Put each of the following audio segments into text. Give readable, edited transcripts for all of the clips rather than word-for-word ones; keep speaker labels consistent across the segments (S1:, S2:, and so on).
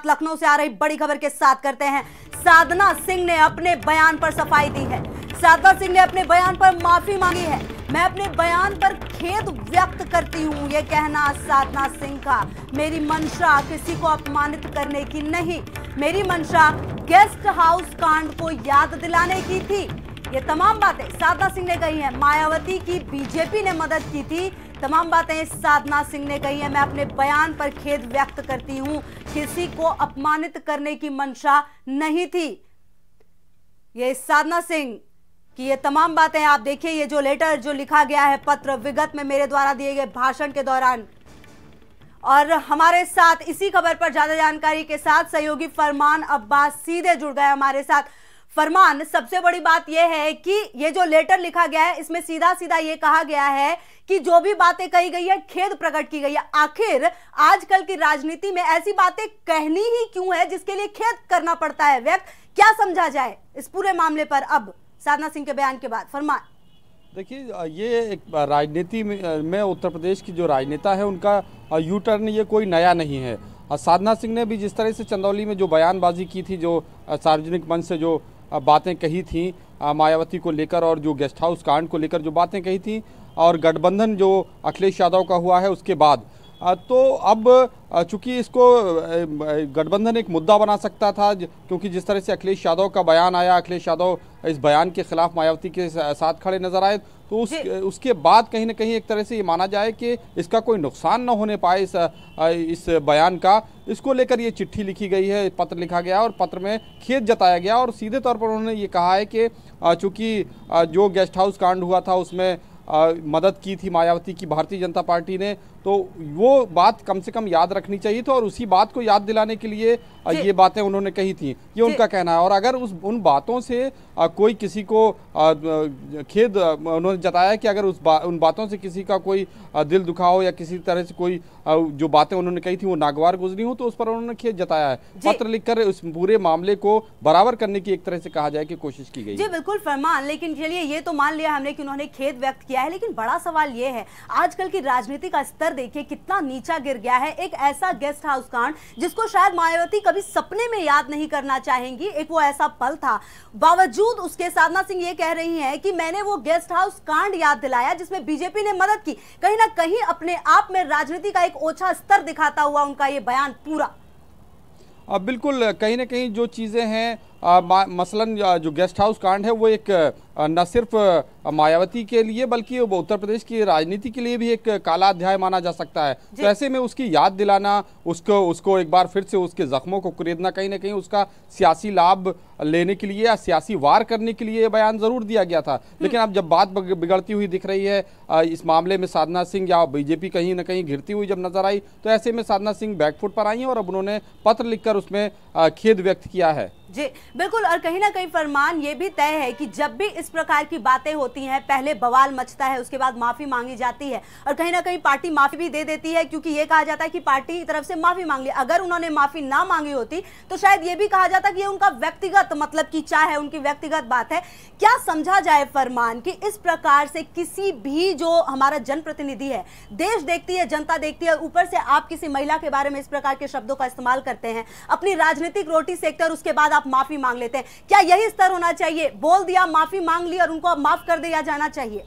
S1: बात लखनऊ से आ रही बड़ी खबर के साथ करते हैं। साधना सिंह ने अपने बयान पर सफाई दी है। साधना सिंह ने अपने बयान पर माफी मांगी है। मैं अपने बयान पर खेद व्यक्त करती हूं, यह कहना साधना सिंह का। मेरी मंशा किसी को अपमानित करने की नहीं, मेरी मंशा गेस्ट हाउस कांड को याद दिलाने की थी। ये तमाम बातें साधना सिंह ने कही हैं। मायावती की बीजेपी ने मदद की थी, तमाम बातें साधना सिंह ने कही है। मैं अपने बयान पर खेद व्यक्त करती हूं, किसी को अपमानित करने की मंशा नहीं थी। ये साधना सिंह कि ये तमाम बातें आप देखिए, ये जो लेटर जो लिखा गया है पत्र विगत में मेरे द्वारा दिए गए भाषण के दौरान। और हमारे साथ इसी खबर पर ज्यादा जानकारी के साथ सहयोगी फरमान अब्बास सीधे जुड़ गए हमारे साथ। फरमान, सबसे बड़ी बात यह है कि ये जो लेटर लिखा गया है इसमें सीधा सीधा ये कहा गया है कि जो भी बातें कही गई है खेद प्रकट की गई है। आखिर आजकल की राजनीति में ऐसी बातें कहनी ही क्यों है जिसके लिए खेद करना पड़ता है व्यक्त? क्या समझा जाए इस पूरे मामले पर अब साधना सिंह के बयान के बाद? फरमान।
S2: देखिए, ये एक राजनीति में उत्तर प्रदेश की जो राजनेता है उनका यू टर्न ये कोई नया नहीं है। साधना सिंह ने भी जिस तरह से चंदौली में जो बयानबाजी की थी, जो सार्वजनिक मंच से जो बातें कही थी मायावती को लेकर और जो गेस्ट हाउस कांड को लेकर जो बातें कही थी और गठबंधन जो अखिलेश यादव का हुआ है उसके बाद, तो अब चूंकि इसको गठबंधन एक मुद्दा बना सकता था, क्योंकि जिस तरह से अखिलेश यादव का बयान आया, अखिलेश यादव इस बयान के खिलाफ मायावती के साथ खड़े नजर आए, तो उसके बाद कहीं ना कहीं एक तरह से ये माना जाए कि इसका कोई नुकसान न होने पाए इस बयान का, इसको लेकर ये चिट्ठी लिखी गई है, पत्र लिखा गया और पत्र में खेद जताया गया। और सीधे तौर पर उन्होंने ये कहा है कि चूँकि जो गेस्ट हाउस कांड हुआ था उसमें मदद की थी मायावती की भारतीय जनता पार्टी ने, तो वो बात कम से कम याद रखनी चाहिए थी और उसी बात को याद दिलाने के लिए ये बातें उन्होंने कही थी, ये उनका कहना है। और अगर उन बातों से कोई किसी को खेद उन्होंने जताया कि अगर उन बातों से किसी का कोई दिल दुखा हो या किसी तरह से कोई जो बातें उन्होंने कही थी वो नागवार गुजरी हो, तो उस पर उन्होंने खेद जताया है। पत्र लिखकर उस पूरे मामले को बराबर करने की एक तरह से कहा जाए कि कोशिश की गई।
S1: जी बिल्कुल फरमान, लेकिन चलिए ये तो मान लिया हमने कि उन्होंने खेद व्यक्त किया है, लेकिन बड़ा सवाल ये है आजकल की राजनीति का स्तर देखिए कितना नीचा गिर गया है। एक ऐसा गेस्ट हाउस कांड जिसको शायद मायावती कभी सपने में याद नहीं करना चाहेंगी, एक वो ऐसा पल था, बावजूद उसके साधना सिंह ये कह रही हैं कि मैंने वो गेस्ट हाउस कांड याद दिलाया जिसमें बीजेपी ने मदद की। कहीं ना कहीं अपने आप में राजनीति का एक ओछा स्तर दिखाता हुआ उनका ये बयान पूरा।
S2: बिल्कुल, कहीं ना कहीं जो चीज़ें हैं मसलन जो गेस्ट हाउस कांड है वो एक न सिर्फ मायावती के लिए बल्कि उत्तर प्रदेश की राजनीति के लिए भी एक काला अध्याय माना जा सकता है। तो ऐसे में उसकी याद दिलाना, उसको एक बार फिर से उसके जख्मों को कुरेदना, कहीं ना कहीं उसका सियासी लाभ लेने के लिए या सियासी वार करने के लिए बयान जरूर दिया गया था। लेकिन अब जब बात बिगड़ती हुई दिख रही है इस मामले में साधना सिंह या बीजेपी कहीं ना कहीं घिरती हुई जब नजर आई, तो ऐसे में साधना सिंह बैकफुट पर आई हैं और अब उन्होंने पत्र लिखकर उसमें खेद व्यक्त किया है।
S1: जी बिल्कुल, और कहीं ना कहीं फरमान ये भी तय है कि जब भी इस प्रकार की बातें होती हैं पहले बवाल मचता है, उसके बाद माफी मांगी जाती है और कहीं ना कहीं पार्टी माफी भी दे देती है, क्योंकि ये कहा जाता है कि पार्टी की तरफ से माफी मांग ली। अगर उन्होंने माफी ना मांगी होती तो शायद ये भी कहा जाता कि ये उनका व्यक्तिगत मतलब की चाह है, उनकी व्यक्तिगत बात है। क्या समझा जाए फरमान कि इस प्रकार से किसी भी जो हमारा जनप्रतिनिधि है, देश देखती है, जनता देखती है, ऊपर से आप किसी महिला के बारे में इस प्रकार के शब्दों का इस्तेमाल करते हैं, अपनी राजनीतिक रोटी सेकते हैं और उसके बाद आप माफी मांग लेते हैं? क्या यही स्तर होना चाहिए? बोल दिया, माफी मांग ली और उनको अब माफ कर दिया जाना चाहिए?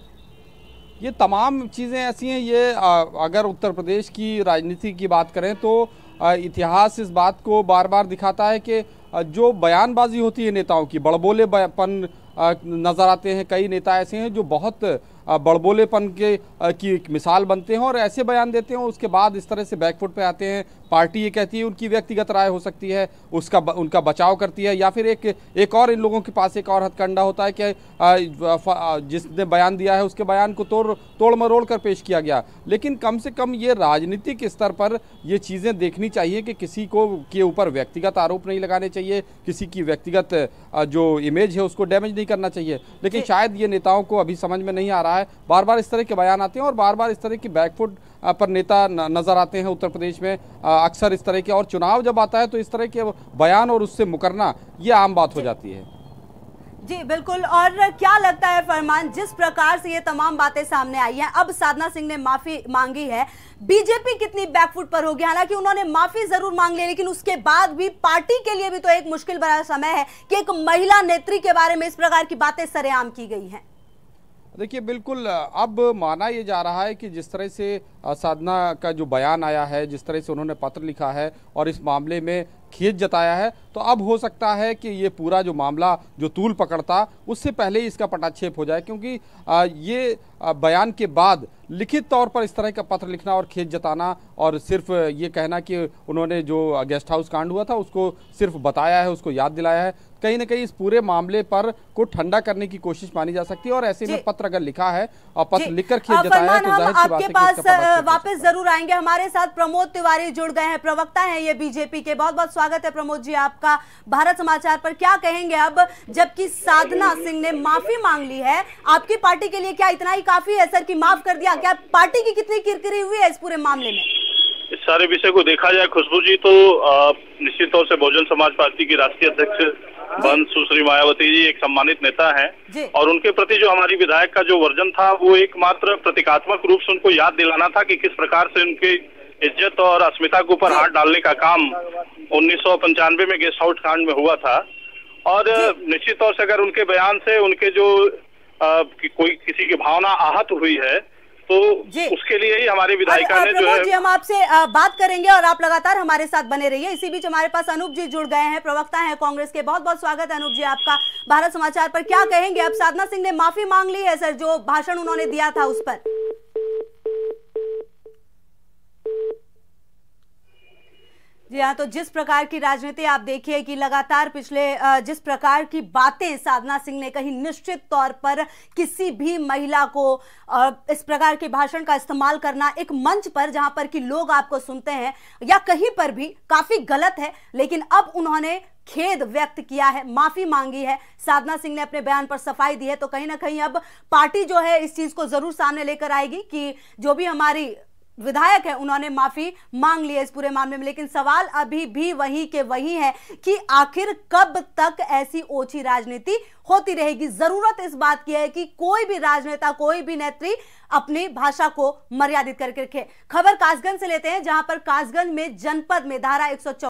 S2: ये तमाम चीज़ें ऐसी हैं। ये अगर उत्तर प्रदेश की राजनीति की बात करें तो इतिहास इस बात को बार बार दिखाता है कि जो बयानबाजी होती है नेताओं की, बड़बोलेपन नज़र आते हैं। कई नेता ऐसे हैं जो बहुत बड़बोलेपन की एक मिसाल बनते हैं और ऐसे बयान देते हैं, उसके बाद इस तरह से बैकफुट पे आते हैं। पार्टी ये कहती है उनकी व्यक्तिगत राय हो सकती है, उनका बचाव करती है, या फिर एक और इन लोगों के पास एक और हथकंडा होता है कि जिसने बयान दिया है उसके बयान को तोड़ मरोड़ कर पेश किया गया। लेकिन कम से कम ये राजनीतिक स्तर पर ये चीज़ें देखनी चाहिए कि किसी को के ऊपर व्यक्तिगत आरोप नहीं लगाने चाहिए, किसी की व्यक्तिगत जो इमेज है उसको डैमेज नहीं करना चाहिए। लेकिन शायद ये नेताओं को अभी समझ में नहीं आ रहा है। बार बार इस तरह के बयान आते हैं और बार बार इस तरह की बैकफुट पर नेता नजर आते हैं उत्तर प्रदेश में अक्सर इस तरह के, और चुनाव जब आता है तो इस तरह के बयान और उससे मुकरना ये आम बात हो जाती है।
S1: जी बिल्कुल। और क्या लगता है फरमान, जिस प्रकार से ये तमाम बातें सामने आई हैं, अब साधना सिंह ने माफी मांगी है, बीजेपी कितनी बैकफुट पर होगी? हालांकि उन्होंने माफी जरूर मांग ली, लेकिन उसके बाद भी पार्टी के लिए भी तो एक मुश्किल भरा समय है कि एक महिला नेत्री के बारे में इस प्रकार की बातें सरेआम की गई हैं।
S2: देखिए, बिल्कुल अब माना ये जा रहा है कि जिस तरह से साधना का जो बयान आया है, जिस तरह से उन्होंने पत्र लिखा है और इस मामले में खेद जताया है, तो अब हो सकता है कि ये पूरा जो मामला जो तूल पकड़ता उससे पहले ही इसका पटाक्षेप हो जाए, क्योंकि ये बयान के बाद लिखित तौर पर इस तरह का पत्र लिखना और खेद जताना और सिर्फ ये कहना कि उन्होंने जो गेस्ट हाउस कांड हुआ था उसको सिर्फ बताया है, उसको याद दिलाया है, कहीं ना कहीं इस पूरे मामले पर को ठंडा करने की कोशिश मानी जा सकती है। और ऐसे में पत्र अगर लिखा है और पत्र लिखकर खेद जताया है तो जाहिर सी बात है कि इसका
S1: वापस जरूर आएंगे। हमारे साथ प्रमोद तिवारी जुड़ गए हैं, प्रवक्ता हैं ये बीजेपी के। बहुत बहुत स्वागत है प्रमोद जी आपका भारत समाचार पर। क्या कहेंगे अब जबकि साधना सिंह ने माफी मांग ली है, आपकी पार्टी के लिए क्या इतना ही काफी है सर कि माफ कर दिया? क्या पार्टी की कितनी किरकिरी हुई है इस पूरे मामले में?
S3: इस सारे विषय को देखा जाए खुशबू जी तो निश्चित तौर से बहुजन समाज पार्टी की राष्ट्रीय अध्यक्ष बन सुश्री मायावती जी एक सम्मानित नेता हैं और उनके प्रति जो हमारी विधायक का जो वर्जन था वो एकमात्र प्रतीकात्मक रूप से उनको याद दिलाना था कि किस प्रकार से उनकी इज्जत और अस्मिता के ऊपर हाथ डालने का काम 1995 में गेस्ट हाउस कांड में हुआ था। और निश्चित तौर से अगर उनके बयान से उनके जो कोई किसी की भावना आहत हुई है तो उसके लिए ही हमारे विधायिका ने जो है
S1: जी हम आपसे बात करेंगे और आप लगातार हमारे साथ बने रहिए। इसी बीच हमारे पास अनूप जी जुड़ गए हैं, प्रवक्ता हैं कांग्रेस के। बहुत बहुत स्वागत है अनूप जी आपका भारत समाचार पर। क्या कहेंगे, अब साधना सिंह ने माफी मांग ली है सर जो भाषण उन्होंने दिया था उस पर? जी हाँ, तो जिस प्रकार की राजनीति आप देखिए कि लगातार पिछले जिस प्रकार की बातें साधना सिंह ने कही, निश्चित तौर पर किसी भी महिला को इस प्रकार के भाषण का इस्तेमाल करना एक मंच पर जहां पर कि लोग आपको सुनते हैं या कहीं पर भी काफी गलत है। लेकिन अब उन्होंने खेद व्यक्त किया है, माफी मांगी है, साधना सिंह ने अपने बयान पर सफाई दी है, तो कहीं ना कहीं अब पार्टी जो है इस चीज को जरूर सामने लेकर आएगी कि जो भी हमारी विधायक है उन्होंने माफी मांग ली है इस पूरे मामले में। लेकिन सवाल अभी भी वही के वही है कि आखिर कब तक ऐसी ओछी राजनीति होती रहेगी? जरूरत इस बात की है कि कोई भी राजनेता, कोई भी नेत्री अपनी भाषा को मर्यादित करके रखे। खबर कासगंज से लेते हैं, जहां पर कासगंज में जनपद में धारा 114